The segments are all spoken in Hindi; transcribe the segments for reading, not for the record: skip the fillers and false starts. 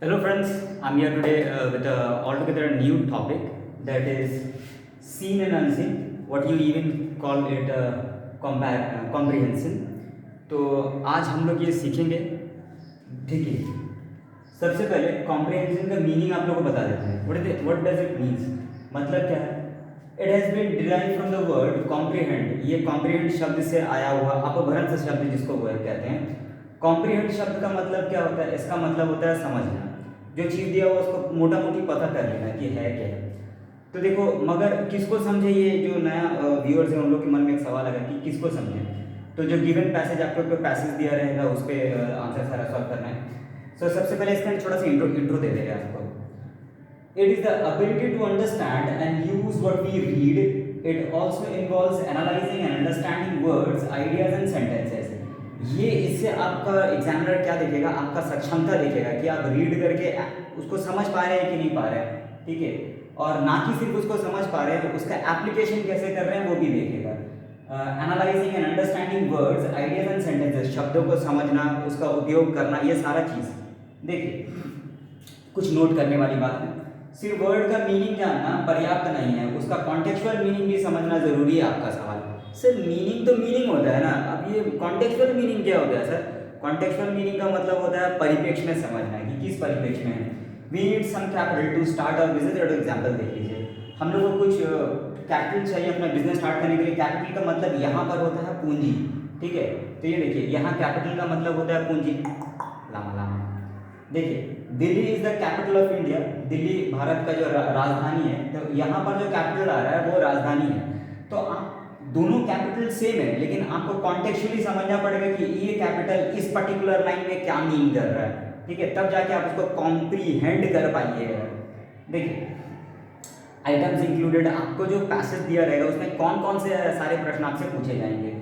Hello friends, I'm here today with a altogether new topic that is seen and unseen, what you even call it comprehension. तो आज हम लोग ये सीखेंगे। ठीक है, सबसे पहले कॉम्प्रिहेंशन का मीनिंग आप लोगों को बता देते हैं। व्हाट डज इट मीन्स, मतलब क्या है। It has been derive from the word comprehend. ये कॉम्प्रिहेंड शब्द से आया हुआ अपभ्रंश शब्द जिसको वो कहते हैं। कॉम्प्रिहेंड शब्द का मतलब क्या होता है, इसका मतलब होता है समझना। जो चीज़ दिया हुआ उसको मोटा मोटी पता कर लेना कि है क्या है। तो देखो, मगर किसको समझे, ये जो नया व्यूअर्स है उन लोग के मन में एक सवाल आएगा कि किसको समझे। तो जो गिवन पैसेज आपको ऊपर पैसेज दिया रहेगा उस पर आंसर सारा सॉल्व करना है। सो सबसे पहले इसका थोड़ा सा इंट्रो दे देगा आपको। It is the ability to understand and use what we read. It also involves analyzing and understanding words, ideas and sentences. ये इससे आपका एग्जामिनर क्या देखेगा, आपका सक्षमता देखेगा कि आप रीड करके उसको समझ पा रहे हैं कि नहीं पा रहे हैं। ठीक है, और ना कि सिर्फ उसको समझ पा रहे हैं, तो उसका एप्लीकेशन कैसे कर रहे हैं वो भी देखेगा। Analysing and understanding words, ideas and sentences, शब्दों को समझना, उसका उपयोग करना, ये सारा चीज़ देखिए। कुछ नोट करने वाली बात है, सिर्फ वर्ड का मीनिंग जानना पर्याप्त नहीं है, उसका कॉन्टेक्चुअल मीनिंग भी समझना जरूरी है। आपका सवाल सर मीनिंग तो मीनिंग होता है ना, अब ये कॉन्टेक्चुअल मीनिंग क्या होता है सर। कॉन्टेक्चुअल मीनिंग का मतलब होता है परिप्रेक्ष्य में समझना कि किस परिप्रेक्ष्य में है। We need some capital to start our business. Example देख लीजिए, हम लोग को कुछ कैपिटल चाहिए अपना बिजनेस स्टार्ट करने के लिए। कैपिटल का मतलब यहाँ पर होता है पूंजी। ठीक है, तो ये देखिए, यहाँ कैपिटल का मतलब होता है पूंजी। लामा लामा देखिए, Delhi is the capital of India. Delhi Bharat का जो राजधानी है, तो यहाँ पर जो कैपिटल आ रहा है वो राजधानी है। तो आप दोनों कैपिटल सेम है, लेकिन आपको कॉन्टेक्चुअली समझना पड़ेगा कि ये कैपिटल इस पर्टिकुलर लाइन में क्या मीन कर रहा है। ठीक है, तब जाके आप उसको कॉम्प्रीहेंड कर पाइएगा। देखिए, आइटम्स इंक्लूडेड, आपको जो पैसेज दिया रहेगा उसमें कौन कौन से सारे प्रश्न आपसे पूछे जाएंगे।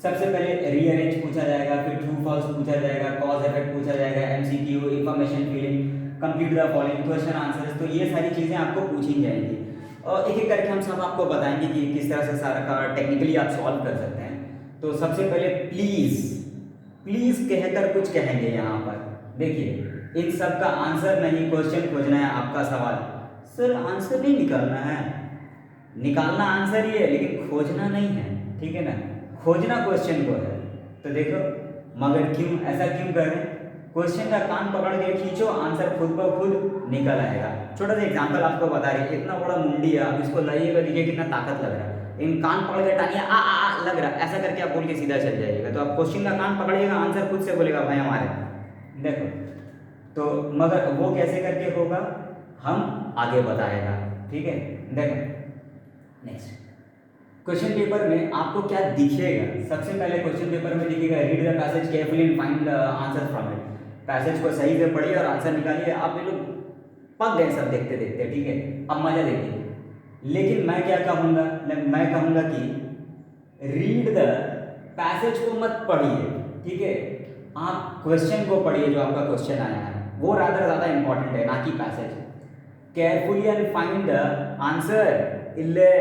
सबसे पहले रीअरेंज पूछा जाएगा, फिर ट्रू फॉल्स पूछा जाएगा, कॉज इफेक्ट पूछा जाएगा, MCQ, information filling, complete the following question answers. तो ये सारी चीज़ें आपको पूछी जाएंगी और एक एक करके हम सब आपको बताएंगे कि किस तरह से सारा का टेक्निकली आप सॉल्व कर सकते हैं। तो सबसे पहले प्लीज़ प्लीज़ कहकर कुछ कहेंगे यहाँ पर। देखिए, इन सब का आंसर नहीं, क्वेश्चन खोजना है आपका सवाल। सर आंसर नहीं निकालना है, निकालना आंसर ही है लेकिन खोजना नहीं है। ठीक है ना, खोजना क्वेश्चन को है। तो देखो, मगर क्यों ऐसा क्यों कर रहे हैं। क्वेश्चन का कान पकड़ के खींचो, आंसर खुद ब खुद निकल आएगा। छोटा सा एग्जांपल आपको बता रही है, इतना बड़ा मुंडी है, आप इसको लाइएगा, देखिए कितना ताकत लग रहा है। इन कान पकड़ के टानिए, आ लग रहा है, ऐसा करके आप बोल के सीधा चल जाइएगा। तो आप क्वेश्चन का कान पकड़िएगा, आंसर खुद से बोलेगा भाई हमारे। देखो, तो मगर वो कैसे करके होगा हम आगे बताएगा। ठीक है, देखो नेक्स्ट क्वेश्चन पेपर में आपको क्या दिखेगा। सबसे पहले क्वेश्चन पेपर में दिखेगा, read the passage carefully and find the answer from it. Passage को सही से पढ़िए और आंसर निकालिए। आप ये लोग पक गए सब देखते देखते। ठीक है, अब मजा देखिए। लेकिन मैं क्या कहूँगा, मैं कहूँगा कि रीड द पैसेज को मत पढ़िए। ठीक है, आप क्वेश्चन को पढ़िए, जो आपका क्वेश्चन आया है वो रादर ज़्यादा इंपॉर्टेंट है, ना कि passage. Carefully and find the answer, इल्ले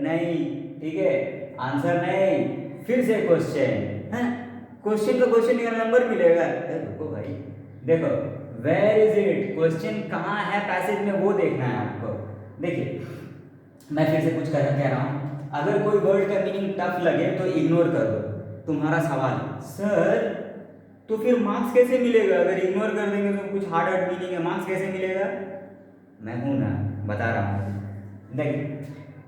नहीं। ठीक है, आंसर नहीं, फिर से क्वेश्चन है। क्वेश्चन का क्वेश्चन का नंबर मिलेगा। रुको भाई, देखो वेयर इज इट, क्वेश्चन कहाँ है पैसेज में वो देखना है आपको। देखिए, मैं फिर से कुछ कह रहा हूँ, अगर कोई वर्ड का मीनिंग टफ लगे तो इग्नोर कर दो। तुम्हारा सवाल, सर तो फिर मार्क्स कैसे मिलेगा, अगर इग्नोर कर देंगे तो कुछ हार्ड मीनिंग है, मार्क्स कैसे मिलेगा। मैं हूं ना, बता रहा हूँ। देखिए,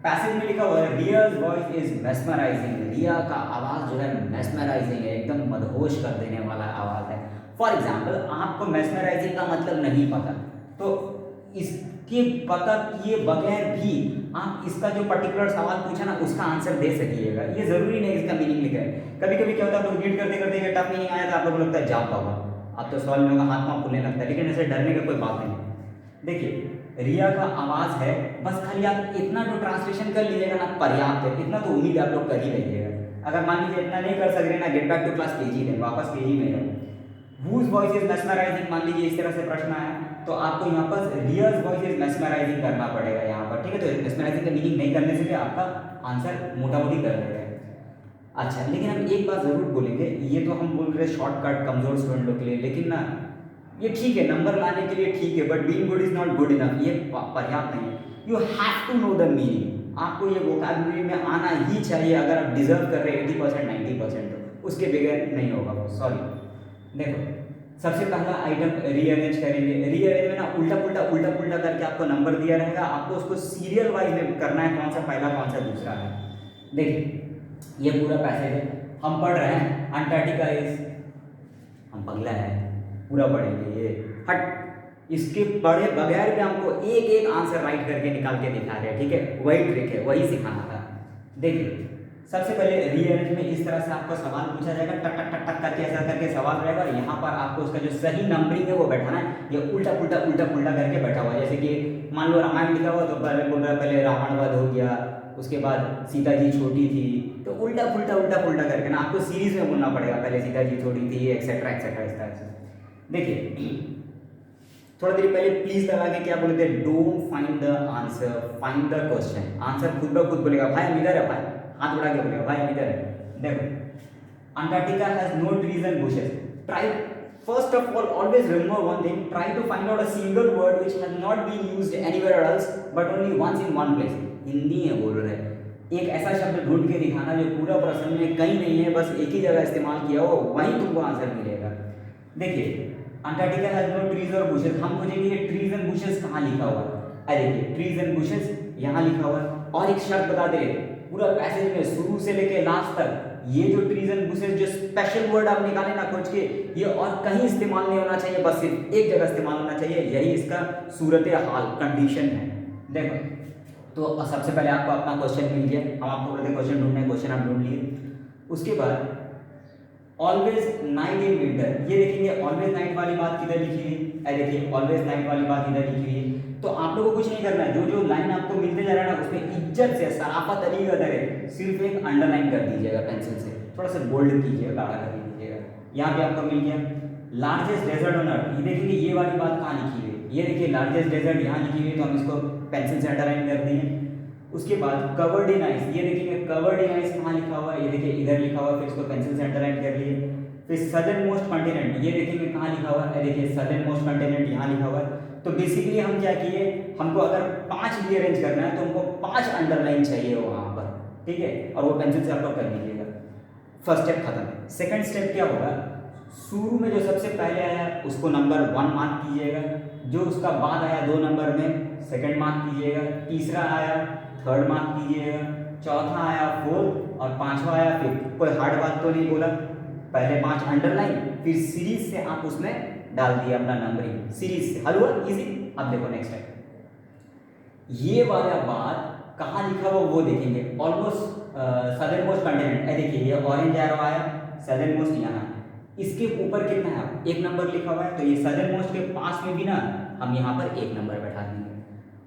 पैसेज में लिखा हुआ है, रियाज वॉइस इज मेस्मराइजिंग। रिया का आवाज़ जो है मेस्मराइजिंग है, एकदम मदहोश कर देने वाला आवाज़ है। फॉर एग्जाम्पल, आपको मेस्मराइजिंग का मतलब नहीं पता, तो इसके पता किए बगैर भी आप इसका जो पर्टिकुलर सवाल पूछा ना उसका आंसर दे सकिएगा। ये ज़रूरी नहीं इसका मीनिंग लिखा है। कभी कभी क्या होता है, आप लोग रीड करते करते टफ मीनिंग आया तो आप लोगों को लगता है जाप होगा, आप तो सॉल्व में होगा, हाथ पाँव फूलने लगता है। लेकिन ऐसे डरने का कोई बात नहीं। देखिए, रिया का आवाज़ है, बस खाली आप इतना तो ट्रांसलेशन कर लीजिएगा ना, पर्याप्त है। इतना तो उम्मीद आप लोग कर ही रहिएगा। अगर मान लीजिए इतना नहीं कर सक रहे ना, get back to class KG में, वापस केजी में जाओ। whose voice is mesmerizing, मान लीजिए इस तरह से प्रश्न आया, तो आपको यहाँ पर रियाज वॉइस इज मेस्मराइजिंग करना पड़ेगा यहाँ पर। ठीक है, तो मेस्मराइजिंग का मीनिंग नहीं करने से भी आपका आंसर मोटा मोटी कर देगा। अच्छा, लेकिन हम एक बात ज़रूर बोलेंगे, ये तो हम बोल रहे शॉर्टकट कमज़ोर स्टूडेंट लोग के लिए, लेकिन ना ये ठीक है, नंबर लाने के लिए ठीक है, but being good is not good enough, ये पर्याप्त नहीं है। You have to know the meaning, आपको ये वोकैबुलरी में आना ही चाहिए। अगर आप डिजर्व कर रहे हैं 80% 90% तो उसके बगैर नहीं होगा वो, सॉरी। देखो सबसे पहला आइटम रीअरेंज करेंगे। रीअरेंज में ना उल्टा पुल्टा करके आपको नंबर दिया रहेगा, आपको उसको सीरियल वाइज में करना है, कौन सा पहला कौन सा दूसरा है। देखिए ये पूरा पैसेज है, हम पढ़ रहे हैं अंटार्कटिका इज, हम पगला है पूरा पढ़ेंगे ये हट, इसके पढ़े बगैर भी हमको एक एक आंसर राइट करके निकाल के दिखा रहे हैं, ठीक है, वही ट्रिक है, वही सिखाना था। देखिए सबसे पहले रीअरेंज में इस तरह से आपको सवाल पूछा जाएगा, टक टक टक टक करके ऐसा करके सवाल रहेगा, और यहाँ पर आपको उसका जो सही नंबरिंग है वो बैठाना है। ये उल्टा पुल्टा करके बैठा हुआ है, जैसे कि मान लो रामायण लिखा हुआ तो पहले बोल रहा है पहले रावण वध हो गया, उसके बाद सीता जी छोटी थी, तो उल्टा पुल्टा करके ना आपको सीरीज में बोलना पड़ेगा, पहले सीता जी छोटी थी एक्सेट्रा एक्सेट्रा इस तरह से। देखिए थोड़ा देर पहले प्लीज लगा के क्या बोले थे, don't find the answer, find the question. Answer खुद ब खुद बोलेगा, भाई हम इधर है, भाई हाथ उड़ा के बोलेगा, भाई हम इधर है। देखो Antarctica has no trees and bushes, try first of all always remember one thing, try to find out a single word which has not been used anywhere else but only once in one place. Hindi है बोल रहे हैं, एक ऐसा शब्द ढूंढ के दिखाना जो पूरा प्रश्न में कहीं नहीं है, बस एक ही जगह इस्तेमाल किया हो, वहीं तुमको आंसर मिलेगा। देखिए अंटार्कटिका हैज नो ट्रीज और बुशेस, हम पूछेंगे ये ट्रीज एंड बुशेस कहाँ लिखा हुआ है, अरे देखिए ट्रीज एंड बुशेस यहाँ लिखा हुआ है। और एक शर्त बता दे, पूरा पैसेज में शुरू से लेके लास्ट तक ये जो ट्रीज एंड बुशेस जो स्पेशल वर्ड आप निकाले ना खोज के, ये और कहीं इस्तेमाल नहीं होना चाहिए, बस सिर्फ एक जगह इस्तेमाल होना चाहिए, यही इसका सूरत हाल कंडीशन है। देखो तो सबसे पहले आपको अपना क्वेश्चन मिल गया, हम आपको बोलते क्वेश्चन ढूंढने, क्वेश्चन आप ढूंढ लिए। उसके बाद ऑलवेज नाइट इन विंटर, ये देखेंगे ऑलवेज नाइट वाली बात किधर लिखी हुई है, देखिए ऑलवेज नाइट वाली बात इधर लिखी हुई है। तो आप लोगों को कुछ नहीं करना है, जो जो लाइन आपको मिलते जा रहा है ना उसमें इज्जत से सराफत अली कदर सिर्फ एक अंडरलाइन कर दीजिएगा पेंसिल से, थोड़ा सा बोल्ड कीजिएगा, गाढ़ा कर दीजिएगा। यहाँ पे आपको मिल गया लार्जेस्ट डेजर्ट ऑन अर्थ, ये देखेंगे ये वाली बात कहाँ लिखी हुई है, ये देखिए लार्जेस्ट डेजर्ट यहाँ लिखी हुई है, तो हम इसको पेंसिल से अंडरलाइन कर दिए। उसके बाद कवर्ड इन आइस, ये देखेंगे कवर्ड इन आइस कहाँ लिखा हुआ है, ये देखिए इधर लिखा हुआ है, फिर इसको पेंसिल से अंडरलाइन कर लिए। फिर सदर्न मोस्ट कॉन्टिनेंट, ये देखेंगे कहाँ लिखा हुआ है, देखिए सदर्न मोस्ट कॉन्टिनेंट यहाँ लिखा हुआ है। तो बेसिकली हम क्या किए, हमको अगर 5 रीअरेंज करना है तो हमको 5 अंडरलाइन चाहिए वहाँ पर, ठीक है, और वो पेंसिल से आप लोग कर दीजिएगा। फर्स्ट स्टेप खत्म। सेकंड स्टेप क्या होगा, शुरू में जो सबसे पहले आया उसको नंबर 1 मार्क कीजिएगा, जो उसका बाद आया 2 नंबर में सेकंड मार्क कीजिएगा, तीसरा आया थर्ड मार्क कीजिएगा, चौथा आया 4 और पांचवा आया 5। कोई हार्ड बात तो नहीं बोला, पहले 5 अंडरलाइन, फिर सीरीज से आप उसमें डाल दिए अपना नंबरिंग, सीरीज से हल हुआ इजी। अब देखो नेक्स्ट है, ये वाला बात कहाँ लिखा हुआ वो देखेंगे, ऑलमोस्ट सदर्न मोस्ट कॉन्टिनेंट, देखिए ये ऑरेंज एरो आया, सदर्न मोस्ट यहाँ, इसके ऊपर कितना है 1 नंबर लिखा हुआ है, तो ये सदर्न मोस्ट के पास में भी ना हम यहाँ पर 1 नंबर बैठा देंगे।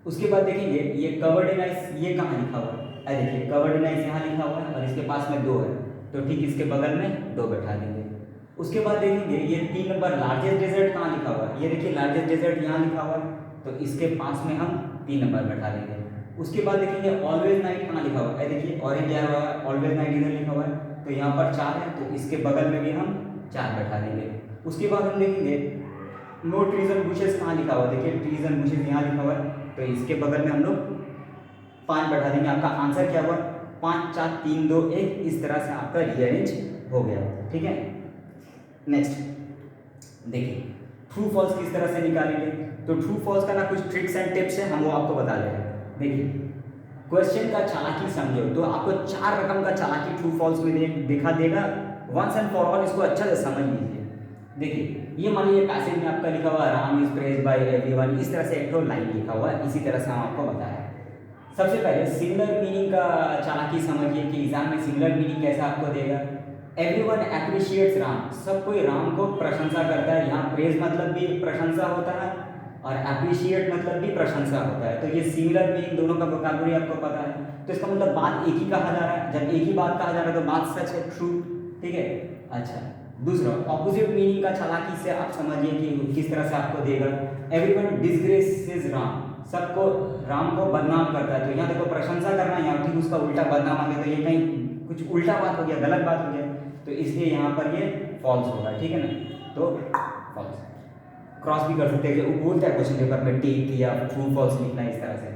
उसके बाद देखेंगे ये कवर्ड इन आइस, ये कहाँ लिखा हुआ है, देखिए कवर्ड इन आइस यहाँ लिखा हुआ है और इसके पास में 2 है, तो ठीक इसके बगल में 2 बैठा देंगे। उसके बाद देखेंगे ये 3 नंबर लार्जेस्ट डेजर्ट कहाँ लिखा हुआ है, ये देखिए लार्जेस्ट डेजर्ट यहाँ लिखा हुआ है, तो इसके पास में हम 3 नंबर बैठा देंगे। उसके बाद देखेंगे ऑलवेज नाइट कहाँ लिखा हुआ है, देखिए ऑरेंज आया हुआ है, ऑलवेज नाइट इधर लिखा हुआ है, तो यहाँ पर 4 है, तो इसके बगल में भी हम 4 बैठा देंगे। उसके बाद हम देखेंगे नो ट्रीज एंड बुशेस कहाँ लिखा हुआ है, देखिए ट्रीज एंड बुशेस यहाँ लिखा हुआ है, तो इसके बगल में हम लोग 5 बैठा देंगे। आपका आंसर क्या हुआ, 5 4 3 2 1, इस तरह से आपका रीअरेंज हो गया, ठीक है। नेक्स्ट देखिए ट्रू फॉल्स किस तरह से निकालेंगे, तो ट्रू फॉल्स का ना कुछ ट्रिक्स एंड टिप्स है, हम वो आपको बता रहे हैं। देखिए क्वेश्चन का चालाकी समझो, तो आपको 4 रकम का चालाकी ट्रू फॉल्स में दिखा देगा, वंस एंड फॉर ऑल इसको अच्छे से समझ लीजिए। देखिए ये मान लीजिए पैसेज में आपका लिखा हुआ Ram is praised by everyone, इस तरह से एक लाइन लिखा हुआ है, इसी तरह से हम आपको बताया। सबसे पहले सिंगुलर मीनिंग का चालाकी समझिए कि एग्जाम में सिंगुलर मीनिंग कैसा आपको देगा। एवरीवन एप्रिशिएट्स राम, सब कोई राम को प्रशंसा करता है, यहाँ प्रेज मतलब भी प्रशंसा होता है और एप्रिशिएट मतलब भी प्रशंसा होता है, तो ये सिंगुलर मीनिंग दोनों का वोकैबुलरी आपको पता है, तो इसका मतलब बात एक ही कहा जा रहा है, जब एक ही बात कहा जा रहा है तो बात सच है, ट्रू, ठीक है। अच्छा दूसरा ऑपोजिट मीनिंग का चालाकी से आप समझिए कि किस तरह से आपको देगा। एवरीवन डिसग्रेसेस राम, सबको राम को बदनाम करता है, तो यहाँ देखो प्रशंसा करना, यहाँ ठीक उसका उल्टा बदनाम आ गया, तो ये कहीं कुछ उल्टा बात हो गया, गलत बात हो गया, तो इसलिए यहाँ पर ये फॉल्स होगा, ठीक है ना, तो फॉल्स। क्रॉस भी कर सकते हैं, वो बोलता है क्वेश्चन पेपर में टिक या ट्रू फॉल्स लिखना है इस तरह से।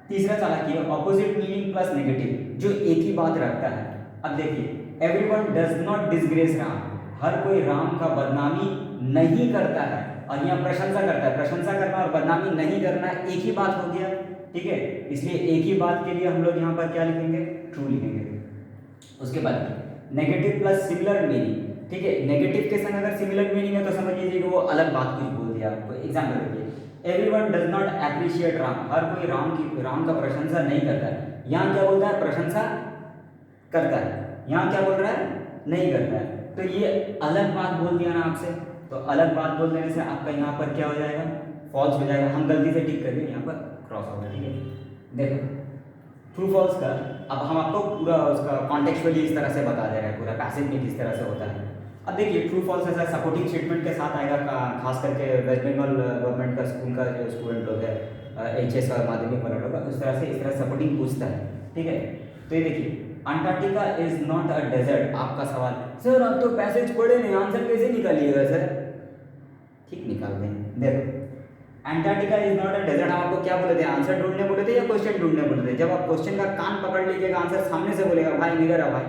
तीसरा चालाकी है ऑपोजिट मीनिंग प्लस नेगेटिव, जो एक ही बात रखता है। अब देखिए everyone does not disgrace Ram, हर कोई राम का बदनामी नहीं करता है, और यहाँ प्रशंसा करता है। प्रशंसा करना और बदनामी नहीं करना एक ही बात हो गया, ठीक है, इसलिए एक ही बात के लिए हम लोग यहाँ पर क्या लिखेंगे, ट्रू लिखेंगे। उसके बाद नेगेटिव प्लस सिमिलर मीनिंग, ठीक है, नेगेटिव के संग अगर सिमिलर मीनिंग है तो समझ लीजिए कि वो अलग बात कुछ बोल दिया आपको। एग्जाम्पल देखिए, everyone does not appreciate Ram, हर कोई राम का प्रशंसा नहीं करता है। यहाँ क्या बोलता है, प्रशंसा करता है, यहाँ क्या बोल रहा है, नहीं करता है। तो ये अलग बात बोल दिया ना आपसे, तो अलग बात बोल देने से आपका यहाँ पर क्या हो जाएगा, फॉल्स हो जाएगा। हम गलती से टिक करके यहाँ पर क्रॉस होगा, ठीक है। देखो ट्रू फॉल्स का अब हम आपको पूरा उसका कॉन्टेक्चुअली इस तरह से बता दे रहे हैं, पूरा पैसेज में किस तरह से होता है। अब देखिए ट्रू फॉल्स ऐसा सपोर्टिंग स्टेटमेंट के साथ आएगा, खास करके वेस्ट बंगाल गवर्नमेंट का स्कूल का जो स्टूडेंट लोग है, HS और माध्यमिक वाला लोग, उस तरह से इस तरह सपोर्टिंग पूछता है, ठीक है। तो ये देखिए Antarctica is not a desert, आपका सवाल सर आप तो पैसेज पढ़े नहीं, आंसर कैसे निकालिएगा सर, ठीक निकाल देंगे। देखो Antarctica is not a desert, हम आपको क्या बोले थे, आंसर ढूंढने बोले थे या क्वेश्चन ढूंढने बोले थे। जब आप क्वेश्चन का कान पकड़ लीजिएगा आंसर सामने से बोलेगा भाई निगर है भाई।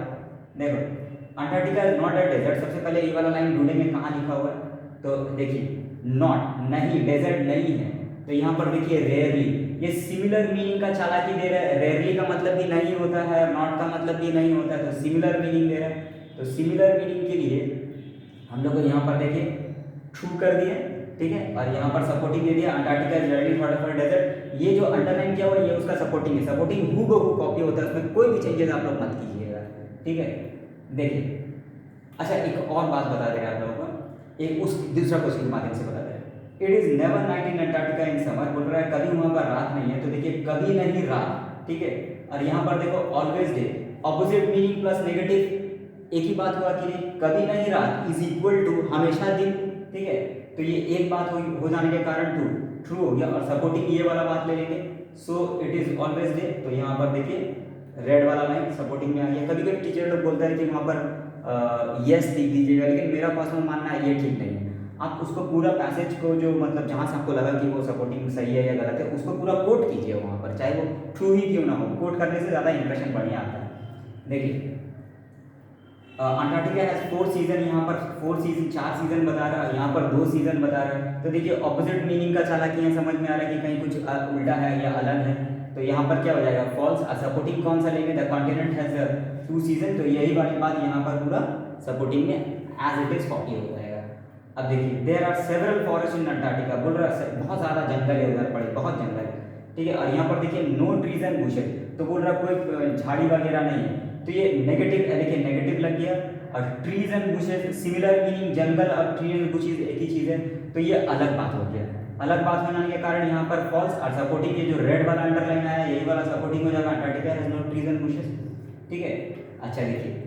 देखो Antarctica is not a desert, सबसे पहले ये वाला लाइन ढूंढेंगे कहाँ लिखा हुआ है, तो देखिए नॉट नहीं, डेजर्ट नहीं है, तो यहाँ पर देखिए रेयरली, ये सिमिलर मीनिंग का चालाकी दे रहा है। रेयरली का मतलब भी नहीं होता है, नॉट का मतलब भी नहीं होता है, तो सिमिलर मीनिंग दे रहा है। तो सिमिलर मीनिंग के लिए हम लोग को यहाँ पर देखिए ट्रू कर दिए, ठीक है, और यहाँ पर सपोर्टिंग दे दिया, Antarctica is rarely thought of a desert. ये जो अंडरलाइन किया हुआ है ये उसका सपोर्टिंग है, सपोर्टिंग हूबहू कॉपी होता है, उसमें कोई भी चेंजेस आप लोग मत कीजिएगा, ठीक है। देखिए अच्छा एक और बात बता दे रहे हैं आप लोगों को, एक उस दूसरा क्वेश्चन के माध्यम से बता दे रहे हैं। It is never night in Antarctica in summer, बोल रहा है कभी वहां पर रात नहीं है, तो देखिए कभी नहीं रात, ठीक है। और यहाँ पर देखो always day, opposite meaning plus negative एक ही बात हुआ कि नहीं, कभी नहीं रात इज इक्वल टू हमेशा दिन, ठीक है। तो ये एक बात हो जाने के कारण ट्रू हो गया, और सपोर्टिंग ये वाला बात ले लेंगे, so it is always day. तो यहाँ पर देखिए रेड वाला लाइन सपोर्टिंग में आ गया। कभी कभी टीचर लोग बोलते हैं कि वहाँ पर यस लिख दीजिएगा, लेकिन मेरा पर्सनल मानना है ये ठीक नहीं है। आप उसको पूरा पैसेज को जो मतलब जहाँ से आपको लगा कि वो सपोर्टिंग सही है या गलत है, उसको पूरा कोट कीजिए वहाँ पर, चाहे वो ट्रू ही क्यों ना हो, कोट करने से ज़्यादा इंप्रेशन बढ़िया आता है। देखिए अंटार्कटिका हैज 4 सीजन, यहाँ पर 4 सीजन 4 सीजन बता रहा है, यहाँ पर 2 सीजन बता रहा है। तो देखिए ऑपोजिट मीनिंग का चालाकी यहाँ समझ में आ रहा है कि कहीं कुछ उल्टा है या अलग है, तो यहाँ पर क्या हो जाएगा फॉल्स। सपोर्टिंग कौन सा लेंगे, द कॉन्टिनेंट हैज 2 सीजन, तो यही वाली बात यहाँ पर पूरा सपोर्टिंग में एज इट इज कॉपी हो जाएगा। अब देखिए there are several forest in Antarctica, बोल रहा है बहुत ज़्यादा जंगल है उधर पड़े, बहुत जंगल है, ठीक है। और यहाँ पर देखिए नो ट्रीज एंड बुशेस, तो बोल रहा कोई झाड़ी वगैरह नहीं है, तो ये नेगेटिव, देखिए नेगेटिव लग गया। और trees and bushes similar meaning, जंगल और ट्री एंड बुशेस एक ही चीज़ है, तो ये अलग बात हो गया। अलग बात होने के कारण यहाँ पर फॉल्स, और सपोर्टिंग ये जो रेड वाला अंडरलाइन आया यही वाला सपोर्टिंग हो जाएगा, Antarctica has no trees and bushes, ठीक है। अच्छा देखिए